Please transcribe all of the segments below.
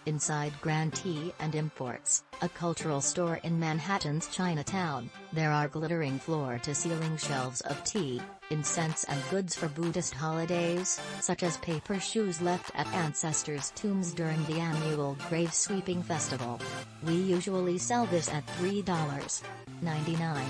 Inside Grand Tea and Imports, a cultural store in Manhattan's Chinatown, there are glittering floor-to-ceiling shelves of tea, incense and goods for Buddhist holidays, such as paper shoes left at ancestors' tombs during the annual grave sweeping festival. We usually sell this at $3.99.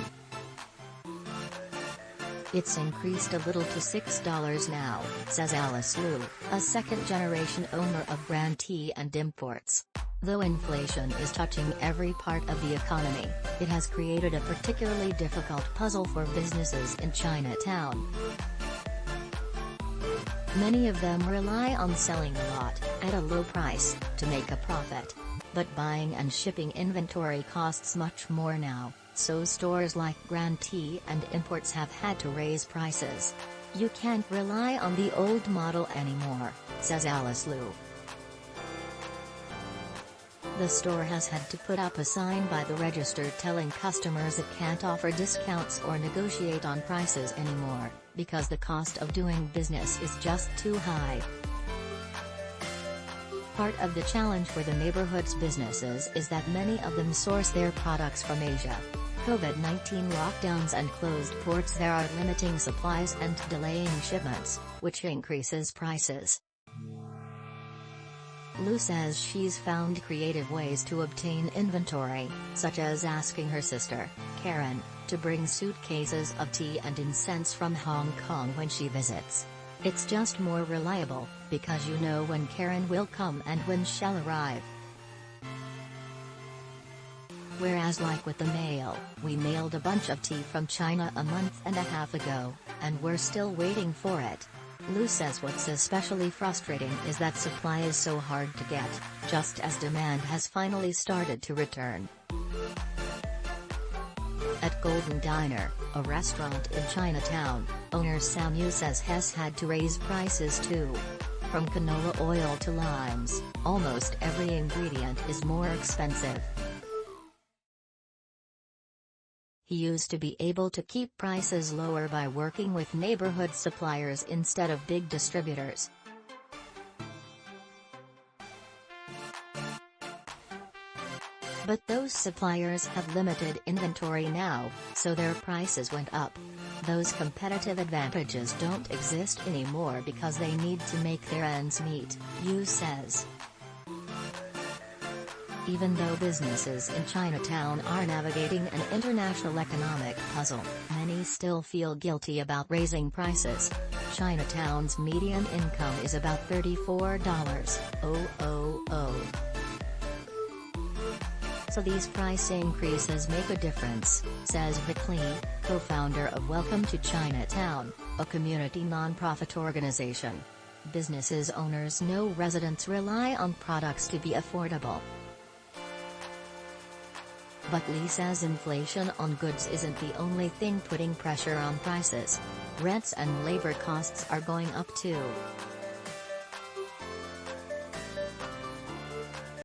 It's increased a little to $6 now, says Alice Liu, a second-generation owner of Grand Tea and Imports. Though inflation is touching every part of the economy, it has created a particularly difficult puzzle for businesses in Chinatown. Many of them rely on selling a lot, at a low price, to make a profit. But buying and shipping inventory costs much more now, so stores like Grand Tea and Imports have had to raise prices. You can't rely on the old model anymore, says Alice Liu. The store has had to put up a sign by the register telling customers it can't offer discounts or negotiate on prices anymore, because the cost of doing business is just too high. Part of the challenge for the neighborhood's businesses is that many of them source their products from Asia. COVID-19 lockdowns and closed ports there are limiting supplies and delaying shipments, which increases prices. Liu says she's found creative ways to obtain inventory, such as asking her sister, Karen, to bring suitcases of tea and incense from Hong Kong when she visits. It's just more reliable, because you know when Karen will come and when she'll arrive. Whereas like with the mail, we mailed a bunch of tea from China a month and a half ago, and we're still waiting for it. Liu says what's especially frustrating is that supply is so hard to get, just as demand has finally started to return. At Golden Diner, a restaurant in Chinatown, owner Samu says has had to raise prices too. From canola oil to limes, almost every ingredient is more expensive. He used to be able to keep prices lower by working with neighborhood suppliers instead of big distributors. But those suppliers have limited inventory now, so their prices went up. Those competitive advantages don't exist anymore because they need to make their ends meet, Yu says. Even though businesses in Chinatown are navigating an international economic puzzle, many still feel guilty about raising prices. Chinatown's median income is about $34,000. So these price increases make a difference, says Vic Lee, co-founder of Welcome to Chinatown, a community non-profit organization. Businesses owners know residents rely on products to be affordable. But Lee says inflation on goods isn't the only thing putting pressure on prices. Rents and labor costs are going up too.